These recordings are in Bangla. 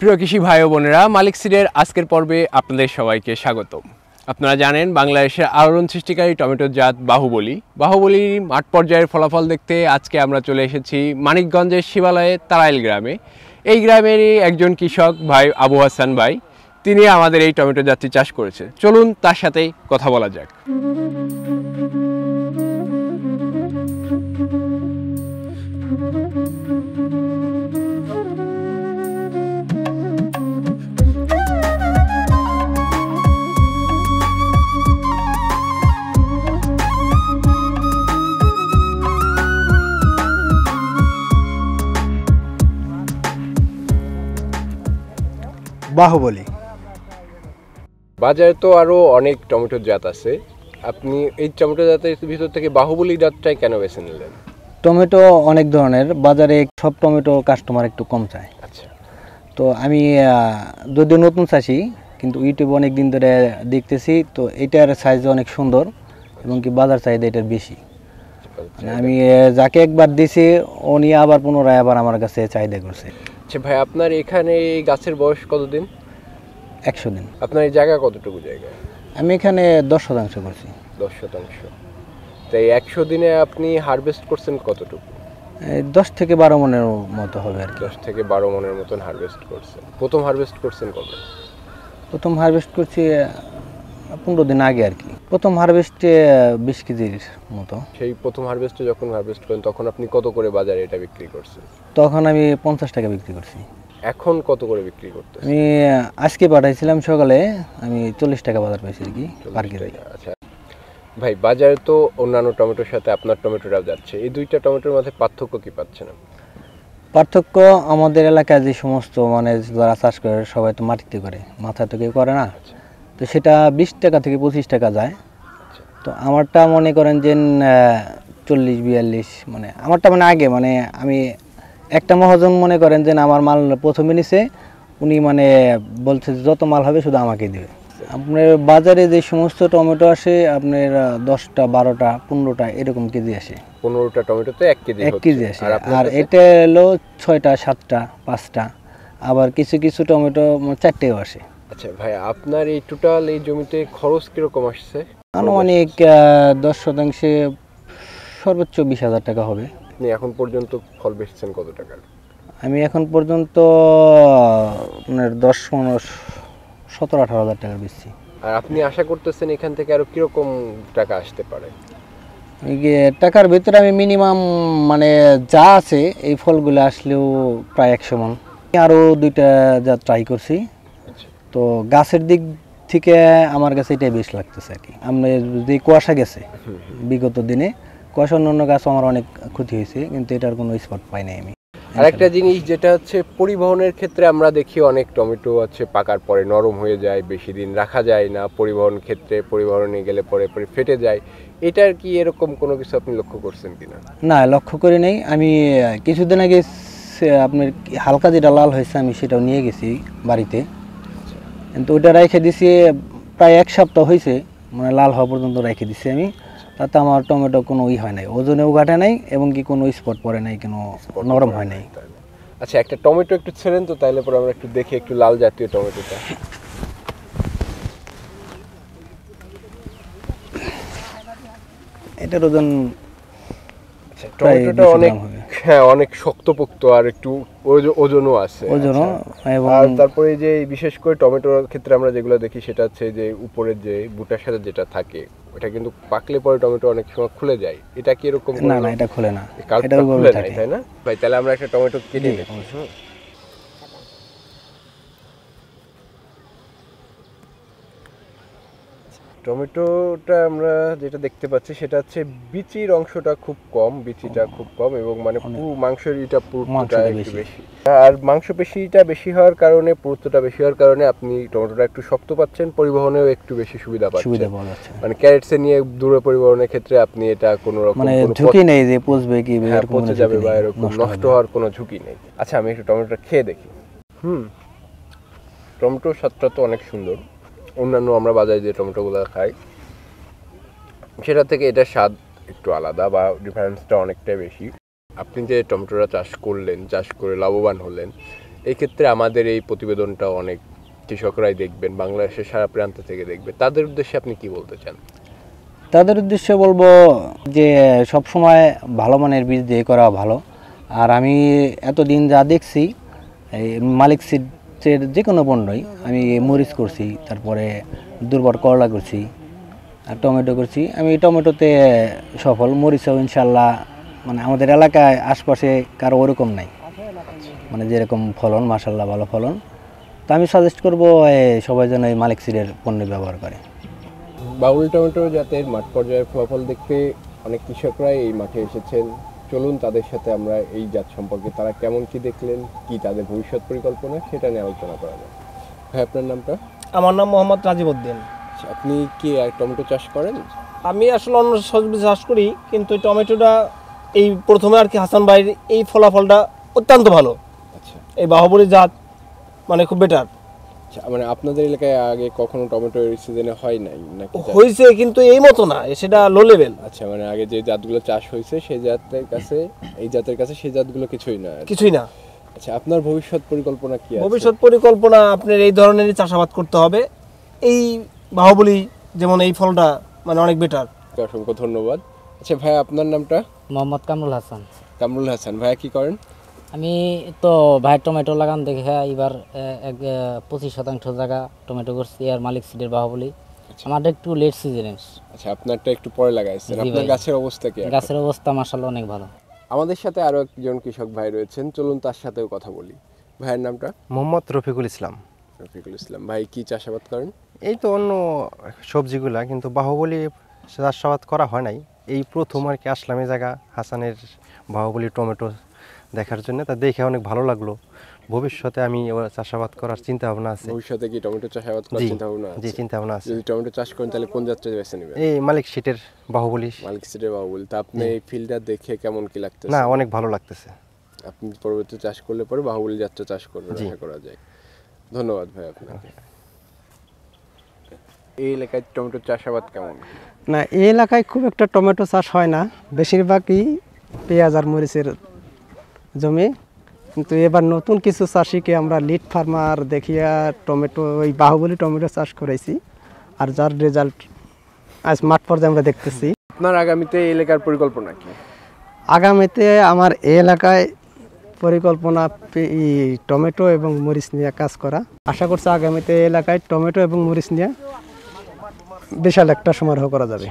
প্রিয় কৃষি ভাই ও বোনেরা, মালিক সিডের আজকের পর্বে আপনাদের সবাইকে স্বাগতম। আপনারা জানেন বাংলাদেশের আলোড়ন সৃষ্টিকারী টমেটোর জাত বাহুবলীর মাঠ পর্যায়ের ফলাফল দেখতে আজকে আমরা চলে এসেছি মানিকগঞ্জের শিবালয়ে তারাইল গ্রামে। এই গ্রামেরই একজন কৃষক ভাই আবু হাসান ভাই, তিনি আমাদের এই টমেটো জাতটি চাষ করেছে। চলুন তার সাথেই কথা বলা যাক। বাহুবলী বাজারে তো আরও অনেক টমেটোর জাত আছে, আপনি এই টমেটো জাতের ভিতর থেকে বাহুবলী জাতটাই কেন বেছে নিলেন? টমেটো অনেক ধরনের, বাজারে সব টমেটো কাস্টমার একটু কম চায়। আচ্ছা, তো আমি যদিও নতুন চাষি, কিন্তু ইউটিউবে অনেক দিন ধরে দেখতেছি, তো এটার সাইজ অনেক সুন্দর এবং কি বাজার চাহিদা এটার বেশি। আমি যাকে একবার দিছি ও নিয়ে আবার পুনরায় আবার আমার কাছে চাহিদা করছে। আচ্ছা ভাই, আপনার এখানে এই গাছের বয়স কতদিন? 100 দিন। আপনার এই জায়গা কতটুকু জায়গা? আমি এখানে 10% করছি। 10%। তাই 100 দিনে আপনি হারভেস্ট করছেন কতটুকু? 10 থেকে 12 মনের মতো হবে আর কি। 10 থেকে 12 মনের মতন হারভেস্ট করছেন। প্রথম হারভেস্ট করছেন কবে? প্রথম হারভেস্ট করছি 15 দিন আগে আর কি। প্রথম হারভেস্টে 20 কেজির মতো। সেই প্রথম হারভেস্টে যখন হারভেস্ট করেন তখন আপনি কত করে বাজারে এটা বিক্রি করছেন? তখন আমি 50 টাকা বিক্রি করছি। এখন কত করে বিক্রি করতেছেন? আমি আজকে পাঠাইছিলাম সকালে, আমি 40 টাকা বাজার পাইছি আর কি পার কেজি। আচ্ছা ভাই, বাজারে তো অন্যান্য টমেটোর সাথে আপনার টমেটোটাও যাচ্ছে, এই দুইটা টমেটোর মধ্যে পার্থক্য কি পাচ্ছেন? পার্থক্য আমাদের এলাকায় যে সমস্ত যারা চাষ করে সবাই তো মাটিতে করে, মাথায় তো কেউ করে না। তো সেটা 20 টাকা থেকে 25 টাকা যায়। তো আমারটা মনে করেন যে 40-42, আমারটা আগে আমি একটা মহাজন মনে করেন যে আমার মাল প্রথমে নিছে, উনি বলছে যত মাল হবে শুধু আমাকে দিবে। আপনার বাজারে যে সমস্ত টমেটো আসে আপনার 10টা 12টা 15টা এরকম কেজি আসে। 15টা টমেটোতে 1 কেজি আসে। আর এটা হলো 6টা 7টা 5টা, আবার কিছু কিছু টমেটো 4টেও আসে। আচ্ছা ভাই, আপনার এই টোটাল এই জমিতে খরচ কিরকম আসছে? আনুমানিক 10% সর্বোচ্চ 20,000 টাকা হবে। আপনি এখন পর্যন্ত ফল বেচছেন কত টাকার? আমি এখন পর্যন্ত আপনার 17-18 হাজার টাকার বেচছি। আর আপনি আশা করতেছেন এখান থেকে আরো কিরকম টাকা আসতে পারে? টাকার ভিতরে আমি মিনিমাম যা আছে এই ফলগুলো আসলেও প্রায় 100 মন। আরও 2টা যা ট্রাই করছি, তো গাছের দিক থেকে আমার কাছে এটাই বেশ লাগতেছে আর কি। আমরা যে কুয়াশা গেছে বিগত দিনে, কুয়াশা অন্য গাছ আমার অনেক ক্ষতি হয়েছে, কিন্তু এটার কোনো স্পট পাই নাই আমি। আরেকটা জিনিস যেটা হচ্ছে পরিবহনের ক্ষেত্রে আমরা দেখি অনেক টমেটো পাকার পরে নরম হয়ে যায়, বেশি দিন রাখা যায় না। পরিবহনে গেলে পরে ফেটে যায়, এটার কি এরকম কোনো কিছু আপনি লক্ষ্য করছেন কিনা? না, লক্ষ্য করি নাই। আমি কিছুদিন আগে আপনার হালকা যেটা লাল হয়েছে আমি সেটাও নিয়ে গেছি বাড়িতে, কিন্তু ওইটা রেখে দিছি প্রায় 1 সপ্তাহ হয়েছে, লাল হওয়া পর্যন্ত রেখে দিছি আমি। তাতে আমার টমেটো কোনো হয় নাই, ওজনেও ঘাটে নাই এবং কি কোনো স্পট পড়ে নাই, কোনো নরম হয় নাই। আচ্ছা, একটা টমেটো একটু ছেড়েন তো, তাহলে পরে আমরা একটু দেখি একটু লাল জাতীয় টমেটোটা। এটার ওজন টমেটোটা অনেক শক্তপোক্ত আর একটু ওজনও আছে। আর তারপরে যে বিশেষ করে টমেটোর ক্ষেত্রে আমরা যেগুলো দেখি সেটা হচ্ছে যে উপরের যে বুটার সাথে যেটা থাকে ওটা কিন্তু পাকলে পরে টমেটো অনেক সময় খুলে যায়। এটা কি এরকম? না, এটা খুলে না, এটা খুলে না, তাই না ভাই? তাহলে আমরা একটা টমেটো কেটে নিই। টমেটোটা আমরা যেটা দেখতে পাচ্ছি সেটা হচ্ছে বিচির অংশটা খুব কম, এবং মাংসের পুরুত্বটা একটু বেশি। আর মাংসপেশিটা বেশি হওয়ার কারণে, পুরুত্বটা বেশি হওয়ার কারণে আপনি টমেটোটা একটু শক্ত পাচ্ছেন, পরিবহনেও একটু বেশি সুবিধা পাচ্ছেন। ক্যারেটসে নিয়ে দূরে পরিবহনের ক্ষেত্রে আপনি এটা কোনো রকম ঝুঁকি নেই যে পচবে কি পচে যাবে বা এরকম নষ্ট হওয়ার কোনো ঝুঁকি নেই। আচ্ছা, আমি একটু টমেটোটা খেয়ে দেখি। টমেটোর স্বাদটা তো অনেক সুন্দর। অন্যান্য আমরা বাজারে যে টমেটোগুলো খাই সেটা থেকে এটার স্বাদ একটু আলাদা, বা ডিফারেন্সটা অনেকটাই বেশি। আপনি যে টমেটোটা চাষ করে লাভবান হলেন, এই ক্ষেত্রে আমাদের এই প্রতিবেদনটা অনেক কৃষকরাই দেখবেন, বাংলাদেশের সারা প্রান্ত থেকে দেখবে, তাদের উদ্দেশ্যে আপনি কি বলতে চান? তাদের উদ্দেশ্যে বলবো যে সব সময় ভালো মানের বীজ দিয়ে করা ভালো। আর আমি এতদিন যা দেখছি এই মালিক সিডের যে কোনো পণ্যই, আমি মরিচ করছি, তারপরে দুর্বার করলা করছি, আর টমেটো করছি। আমি টমেটোতে সফল, মরিচও ইনশাল্লাহ মানে আমাদের এলাকায় আশপাশে কারো ওরকম নাই, মানে যেরকম ফলন মাশাল্লাহ ভালো ফলন। তো আমি সাজেস্ট করবো সবাই যেন এই মালিক সিডের পণ্য ব্যবহার করে। বাউল টমেটো জাতের মাঠ পর্যায়ের ফলাফল দেখতে অনেক কৃষকরাই এই মাঠে এসেছেন। চলুন তাদের সাথে আমরা এই জাত সম্পর্কে তারা কেমন কি দেখলেন, কি তাদের ভবিষ্যৎ পরিকল্পনা, সেটা নিয়ে আলোচনা করা যায়। ভাই আপনার নামটা? আমার নাম মোহাম্মদ রাজীব উদ্দিন। আপনি কি আর টমেটো চাষ করেন? আমি আসলে অন্য সবজি চাষ করি, কিন্তু এই টমেটোটা এই প্রথমে আর কি হাসান ভাইয়ের এই ফলাফলটা অত্যন্ত ভালো। আচ্ছা এই বাহুবলী জাত মানে খুব বেটার মানে আপনাদের এলাকায় আগে কখনো টমেটো এই সিজনে হয় নাই নাকি? হয়েছে, কিন্তু এই মতো না, সেটা লো লেভেল। আচ্ছা মানে আগে যে জাতগুলো চাষ হয়েছে সেই জাতের কাছে, এই জাতের কাছে সেই জাতগুলো কিছুই না। কিছুই না। আচ্ছা আপনার ভবিষ্যৎ পরিকল্পনা কি আছে? ভবিষ্যৎ পরিকল্পনা আপনার এই ধরনেরই চাষাবাদ করতে হবে। এই বাহুবলী যেমন এই ফলটা মানে অনেক বেটার। অসংখ্য ধন্যবাদ। আচ্ছা ভাই আপনার নামটা? মোহাম্মদ কামরুল হাসান। কামরুল হাসান। ভাইয়া কি করেন? আমি তো ভাই টমেটো লাগান দেখে এবার 25% জায়গা টমেটো করছি, আর মালিক সিডের বাহুবলী। আমারটা একটু লেট সিজনের। আচ্ছা আপনারটা একটু পরে লাগাইছেন। জি আপনার ভাই। গাছের অবস্থা কি এখন? গাছের অবস্থা মাশাআল্লাহ অনেক ভালো। আমাদের সাথে আরো একজন কৃষক ভাই রয়েছেন, চলুন তার সাথেও কথা বলি। ভাইয়ের নামটা? মোহাম্মদ রফিকুল ইসলাম। রফিকুল ইসলাম। ভাই কি চাষাবাদ করেন? এই তো অন্য সবজিগুলা, কিন্তু বাহুবলী চাষাবাদ করা হয় নাই, এই প্রথম আর কি আসলাম এই জায়গা হাসানের বাহুবলী টমেটো দেখার জন্য। তা দেখে অনেক ভালো লাগলো। ভবিষ্যতে আমি চাষাবাদ করার চিন্তা ভাবনা আছে। ভবিষ্যতে কি টমেটো চাষাবাদ করার জি, চিন্তা ভাবনা আছে? জি চিন্তা ভাবনা আছে। যদি টমেটো চাষ করেন তাহলে কোন জাতটা বেছে নেবেন? এই মালিক সিটের বাহুবলী। মালিক সিডের বাহুবলী। তা আপনি এই ফিল্ডটা দেখে কেমন কি লাগতেছে? না, অনেক ভালো লাগতেছে। আপনি পরবর্তী চাষ করলে পরে বাহুবলী জাতটা চাষ করবেন, জি। আশা করা যায়। ধন্যবাদ ভাই আপনাকে। এই এলাকায় টমেটো চাষাবাদ কেমন? না, এই এলাকায় খুব একটা টমেটো চাষ হয় না, বেশিরভাগই পেঁয়াজ আর মরিচের জমি। কিন্তু এবার নতুন কিছু চাষিকে আমরা লিড ফার্মার দেখিয়া টমেটো, ওই বাহুবলী টমেটো চাষ করেছি, আর যার রেজাল্ট আজ মাঠ পর্যায়ে আমরা দেখতেছি। আপনার আগামীতে এই এলাকার পরিকল্পনা কি? আগামীতে আমার এই এলাকায় পরিকল্পনা টমেটো এবং মরিচ নিয়ে কাজ করা। আশা করছি আগামীতে এই এলাকায় টমেটো এবং মরিচ নিয়ে বিশাল একটা সমারোহ করা যাবে।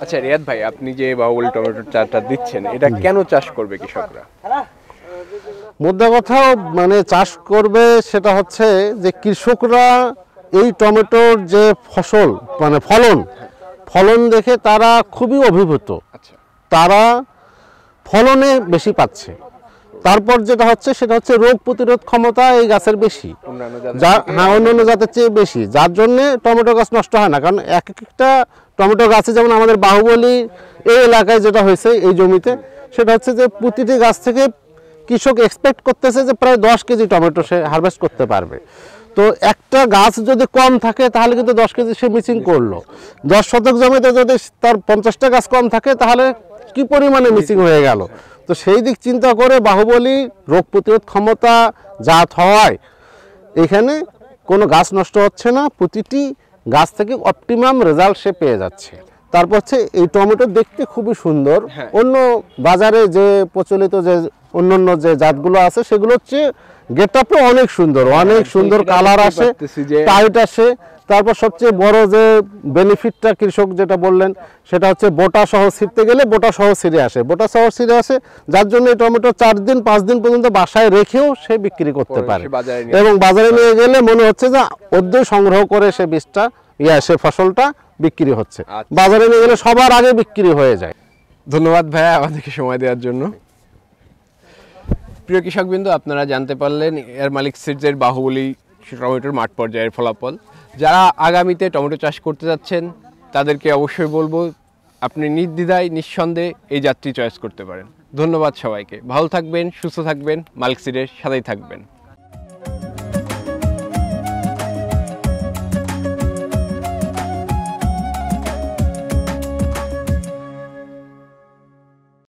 আচ্ছা রিয়াদ ভাই, আপনি যে বাহুবলী টমেটোর চাষটা দিচ্ছেন, এটা কেন চাষ করবে কৃষকরা? মুদ্রা কথা মানে চাষ করবে সেটা হচ্ছে যে কৃষকরা এই টমেটোর যে ফসল মানে ফলন দেখে তারা খুবই অভিভূত। আচ্ছা তারা ফলনে বেশি পাচ্ছে। তারপর যেটা হচ্ছে সেটা হচ্ছে রোগ প্রতিরোধ ক্ষমতা এই গাছের বেশি, অন্যান্য অন্যান্য জাতের চেয়ে বেশি, যার জন্য টমেটো গাছ নষ্ট হয় না। কারণ এক একটা টমেটো গাছে, যেমন আমাদের বাহুবলী এই এলাকায় যেটা হয়েছে এই জমিতে, সেটা হচ্ছে যে প্রতিটি গাছ থেকে কৃষক এক্সপেক্ট করতেছে যে প্রায় 10 কেজি টমেটো সে হারভেস্ট করতে পারবে। তো একটা গাছ যদি কম থাকে তাহলে কিন্তু 10 কেজি সে মিসিং করলো। 10 শতক জমিতে যদি তার 50টা গাছ কম থাকে তাহলে কি পরিমাণে মিসিং হয়ে গেল। তো সেই দিক চিন্তা করে বাহুবলী রোগ প্রতিরোধ ক্ষমতা জাত হওয়ায় এখানে কোনো গাছ নষ্ট হচ্ছে না, প্রতিটি গাছ থেকে অপটিমাম রেজাল্ট সে পেয়ে যাচ্ছে। তারপর হচ্ছে এই টমেটো দেখতে খুবই সুন্দর। অন্য বাজারে যে প্রচলিত যে অন্যান্য যে জাতগুলো আছে সেগুলো হচ্ছে গেট আপটা অনেক সুন্দর, অনেক সুন্দর কালার আসে, টাইট আসে। তারপর সবচেয়ে বড় যে বেনিফিটটা কৃষক যেটা বললেন সেটা হচ্ছে বোটা সহ ছিঁড়তে গেলে বোটা সহ ছিঁড়ে আসে, যার জন্য এই টমেটো 4 দিন 5 দিন পর্যন্ত বাসায় রেখেও সে বিক্রি করতে পারে। এবং বাজারে নিয়ে গেলে মনে হচ্ছে যে অর্ধেক সংগ্রহ করে সে বীজটা সে ফসলটা বিক্রি হচ্ছে। বাজারে নিয়ে গেলে সবার আগে বিক্রি হয়ে যায়। ধন্যবাদ ভাইয়া আমাদেরকে সময় দেওয়ার জন্য। প্রিয় কৃষকবৃন্দ, আপনারা জানতে পারলেন এয়ার মালিক সিডসের বাহুবলী টমেটোর মাঠ পর্যায়ের ফলাফল। যারা আগামীতে টমেটো চাষ করতে যাচ্ছেন তাদেরকে অবশ্যই বলবো আপনি নির্দ্বিধায় নিঃসন্দেহে এই জাতটি চয়েস করতে পারেন। ধন্যবাদ সবাইকে। ভালো থাকবেন, সুস্থ থাকবেন, মালিক সিডের সাথেই থাকবেন।